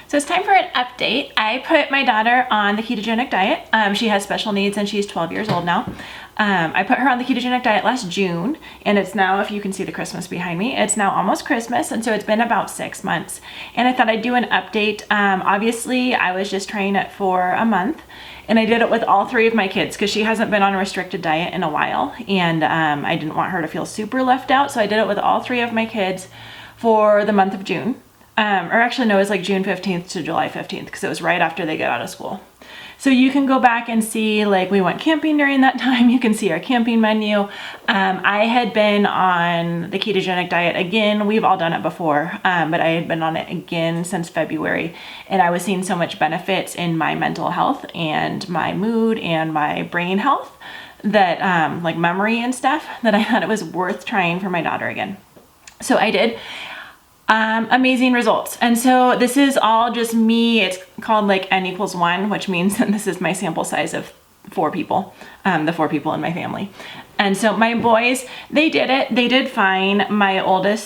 So it's time for an update. I put my daughter on the ketogenic diet. She has special needs and she's 12 years old now. I put her on the ketogenic diet last June, and it's now, if you can see the Christmas behind me, it's now almost Christmas, and so it's been about 6 months. And I thought I'd do an update. Obviously, I was just trying it for a month, and I did it with all 3 of my kids because she hasn't been on a restricted diet in a while, and I didn't want her to feel super left out, so I did it with all 3 of my kids for the month of June. Or actually, no, it was like June 15th to July 15th because it was right after they got out of school. So you can go back and see, like, we went camping during that time. You can see our camping menu. I had been on the ketogenic diet again. We've all done it before, but I had been on it again since February, and I was seeing so much benefits in my mental health and my mood and my brain health that, like memory and stuff, that I thought it was worth trying for my daughter again. So I did. Amazing results. And so this is all just me. It's called like N equals 1, which means that this is my sample size of 4 people, the 4 people in my family. And so my boys, they did it. They did fine. My older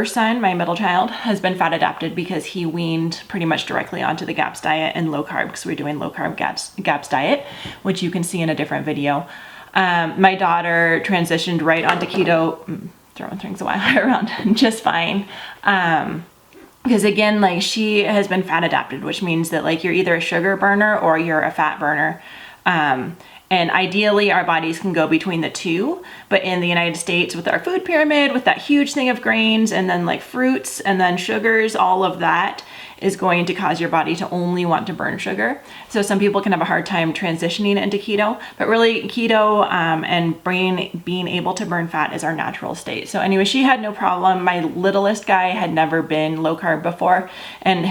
son, my middle child, has been fat adapted because he weaned pretty much directly onto the GAPS diet and low carb, because we're doing low carb GAPS diet, which you can see in a different video. My daughter transitioned right onto keto, throwing things around just fine. Because again, like, she has been fat adapted, which means that like you're either a sugar burner or you're a fat burner. And ideally our bodies can go between the two, but in the United States with our food pyramid, with that huge thing of grains and then like fruits and then sugars, all of that is going to cause your body to only want to burn sugar. So some people can have a hard time transitioning into keto, but really keto and being able to burn fat is our natural state. So anyway, she had no problem. My littlest guy had never been low carb before, and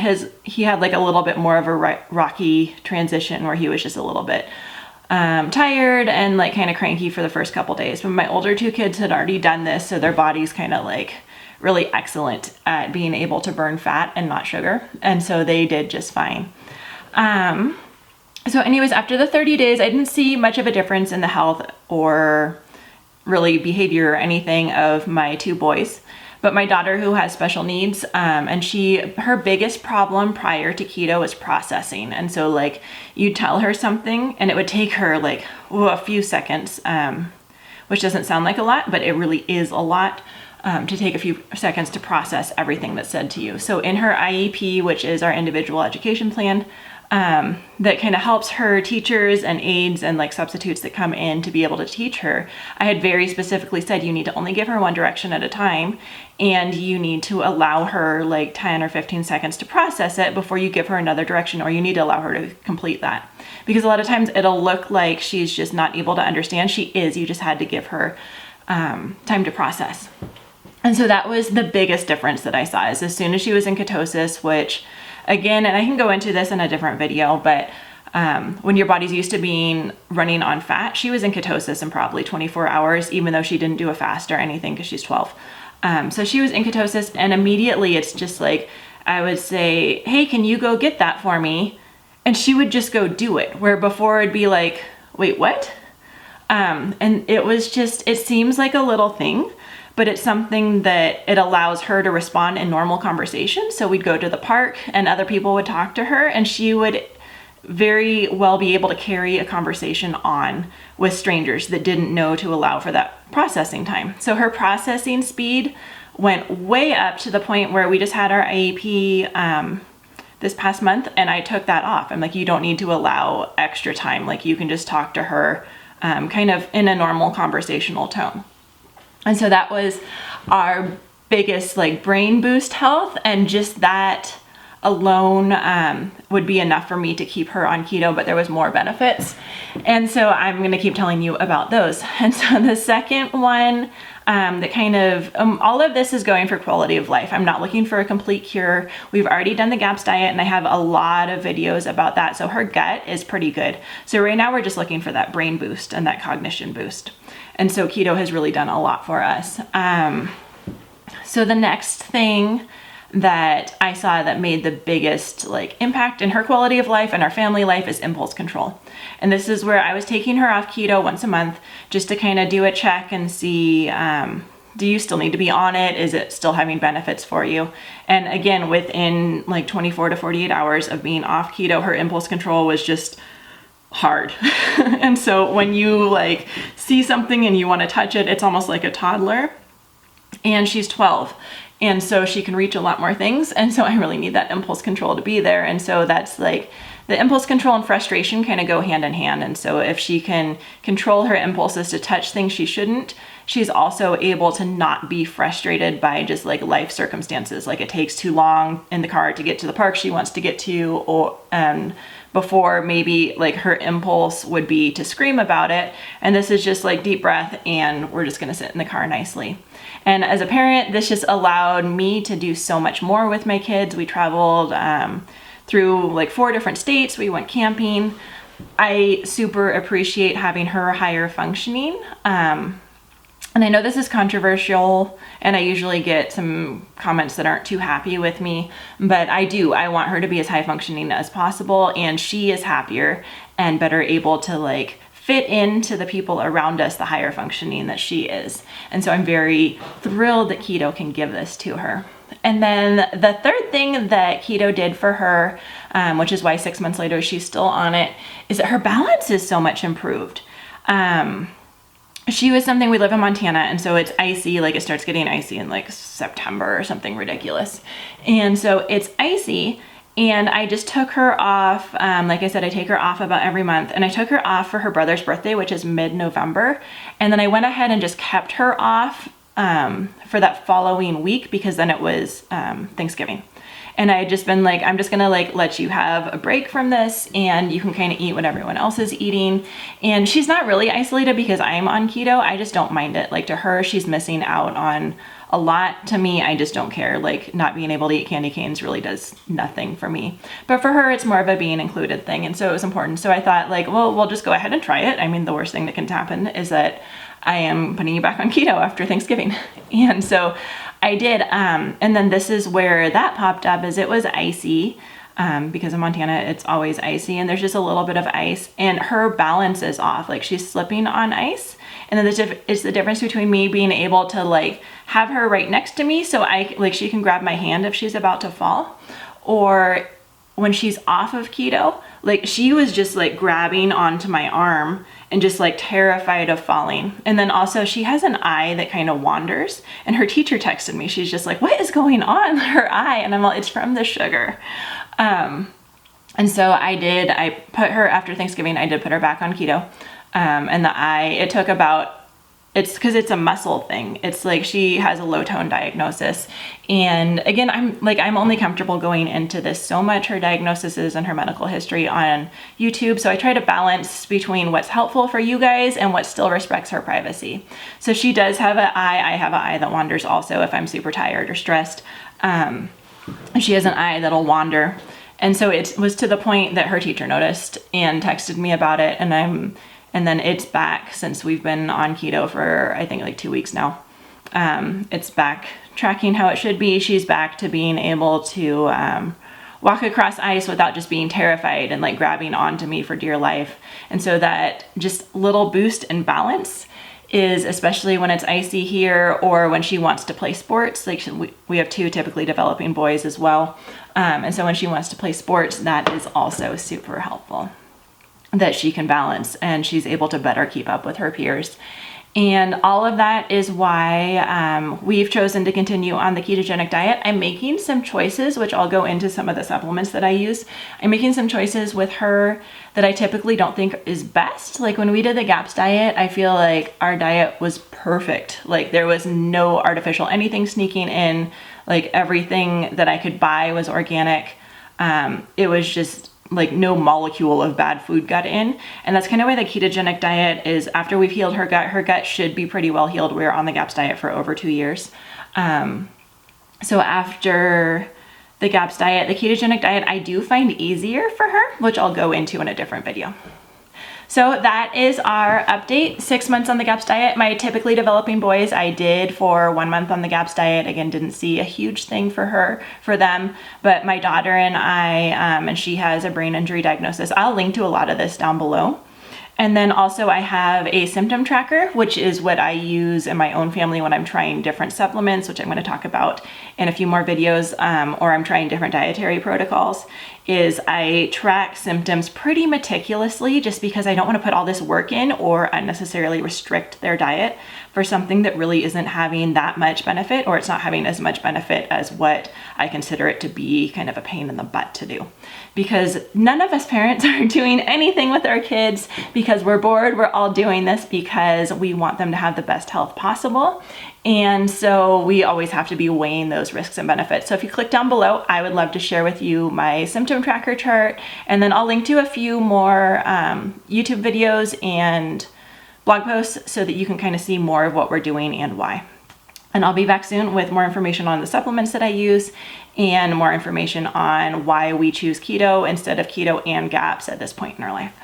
he had like a little bit more of a rocky transition where he was just a little bit tired and like kind of cranky for the first couple days. But my older 2 kids had already done this, so their body's kind of like really excellent at being able to burn fat and not sugar. And so they did just fine. So anyways, after the 30 days, I didn't see much of a difference in the health or really behavior or anything of my 2 boys. But my daughter, who has special needs, and her biggest problem prior to keto was processing. And so like you tell her something and it would take her like a few seconds, which doesn't sound like a lot, but it really is a lot. To take a few seconds to process everything that's said to you. So in her IEP, which is our individual education plan, that kind of helps her teachers and aides and like substitutes that come in to be able to teach her, I had very specifically said you need to only give her one direction at a time, and you need to allow her like 10 or 15 seconds to process it before you give her another direction, or you need to allow her to complete that. Because a lot of times it'll look like she's just not able to understand. She is. You just had to give her time to process. And so that was the biggest difference that I saw, is as soon as she was in ketosis, which again, and I can go into this in a different video, but when your body's used to running on fat, she was in ketosis in probably 24 hours, even though she didn't do a fast or anything because she's 12. So she was in ketosis, and immediately it's just like, I would say, hey, can you go get that for me? And she would just go do it, where before it'd be like, wait, what? And it was just, it seems like a little thing, but it's something that it allows her to respond in normal conversation. So we'd go to the park and other people would talk to her, and she would very well be able to carry a conversation on with strangers that didn't know to allow for that processing time. So her processing speed went way up to the point where we just had our IEP this past month, and I took that off. I'm like, you don't need to allow extra time. Like, you can just talk to her kind of in a normal conversational tone. And so that was our biggest like brain boost health, and just that alone would be enough for me to keep her on keto, but there was more benefits. And so I'm going to keep telling you about those. And so the second one, that kind of, all of this is going for quality of life. I'm not looking for a complete cure. We've already done the GAPS diet, and I have a lot of videos about that. So her gut is pretty good. So right now we're just looking for that brain boost and that cognition boost. And so keto has really done a lot for us. So the next thing that I saw that made the biggest like impact in her quality of life and our family life is impulse control. And this is where I was taking her off keto once a month just to kind of do a check and see Do you still need to be on it? Is it still having benefits for you? And again, within like 24 to 48 hours of being off keto, her impulse control was just hard. And so when you like see something and you want to touch it, it's almost like a toddler. And she's 12. And so she can reach a lot more things. And so I really need that impulse control to be there. And so that's like the impulse control and frustration kind of go hand in hand. And so if she can control her impulses to touch things she shouldn't, she's also able to not be frustrated by just like life circumstances. Like it takes too long in the car to get to the park she wants to get to, or before maybe like her impulse would be to scream about it. And this is just like deep breath and we're just going to sit in the car nicely. And as a parent, this just allowed me to do so much more with my kids. We traveled through like 4 different states. We went camping. I super appreciate having her higher functioning. And I know this is controversial and I usually get some comments that aren't too happy with me, but I want her to be as high functioning as possible, and she is happier and better able to like fit into the people around us, the higher functioning that she is. And so I'm very thrilled that keto can give this to her. And then the third thing that keto did for her, which is why 6 months later she's still on it, is that her balance is so much improved. She was something, we live in Montana, and so it's icy, like it starts getting icy in like September or something ridiculous. And so it's icy, and I just took her off. Like I said, I take her off about every month, and I took her off for her brother's birthday, which is mid-November. And then I went ahead and just kept her off for that following week, because then it was Thanksgiving. And I had just been like, I'm just gonna like let you have a break from this and you can kind of eat what everyone else is eating. And she's not really isolated because I'm on keto. I just don't mind it. Like to her, she's missing out on a lot. To me, I just don't care. Like not being able to eat candy canes really does nothing for me. But for her, it's more of a being included thing. And so it was important. So I thought like, well, we'll just go ahead and try it. I mean, the worst thing that can happen is that I am putting you back on keto after Thanksgiving. And so I did. And then this is where that popped up, is it was icy. Because in Montana, it's always icy and there's just a little bit of ice and her balance is off. Like she's slipping on ice. And then it's the difference between me being able to like have her right next to me. So she can grab my hand if she's about to fall, or when she's off of keto, like she was just like grabbing onto my arm and just like terrified of falling. And then also she has an eye that kind of wanders, and her teacher texted me. She's just like, what is going on her eye? And I'm like, it's from the sugar. And so I put her after Thanksgiving, I did put her back on keto. And the eye, it took about, it's because it's a muscle thing. It's like she has a low tone diagnosis. And again, I'm only comfortable going into this so much, her diagnoses and her medical history on YouTube. So I try to balance between what's helpful for you guys and what still respects her privacy. So she does have an eye. I have an eye that wanders also if I'm super tired or stressed. She has an eye that'll wander. And so it was to the point that her teacher noticed and texted me about it. And then it's back since we've been on keto for, I think, like 2 weeks now. It's back tracking how it should be. She's back to being able to walk across ice without just being terrified and like grabbing onto me for dear life. And so that just little boost in balance is, especially when it's icy here or when she wants to play sports. Like we have 2 typically developing boys as well. And so when she wants to play sports, that is also super helpful, that she can balance and she's able to better keep up with her peers. And all of that is why we've chosen to continue on the ketogenic diet. I'm making some choices, which I'll go into some of the supplements that I use. I'm making some choices with her that I typically don't think is best. Like when we did the GAPS diet, I feel like our diet was perfect. Like there was no artificial anything sneaking in. Like everything that I could buy was organic. It was just like no molecule of bad food got in. And that's kind of why the ketogenic diet is, after we've healed her gut should be pretty well healed. We were on the GAPS diet for over 2 years. So after the GAPS diet, the ketogenic diet, I do find easier for her, which I'll go into in a different video. So that is our update. 6 months on the GAPS diet. My typically developing boys, I did for 1 month on the GAPS diet. Again, didn't see a huge thing for them. But my daughter and I, and she has a brain injury diagnosis. I'll link to a lot of this down below. And then also I have a symptom tracker, which is what I use in my own family when I'm trying different supplements, which I'm going to talk about in a few more videos, or I'm trying different dietary protocols, is I track symptoms pretty meticulously just because I don't want to put all this work in or unnecessarily restrict their diet for something that really isn't having that much benefit, or it's not having as much benefit as what I consider it to be kind of a pain in the butt to do. Because none of us parents are doing anything with our kids because we're bored. We're all doing this because we want them to have the best health possible. And so we always have to be weighing those risks and benefits. So if you click down below, I would love to share with you my symptom tracker chart. And then I'll link to a few more YouTube videos and blog posts so that you can kind of see more of what we're doing and why. And I'll be back soon with more information on the supplements that I use and more information on why we choose keto instead of keto and GAPS at this point in our life.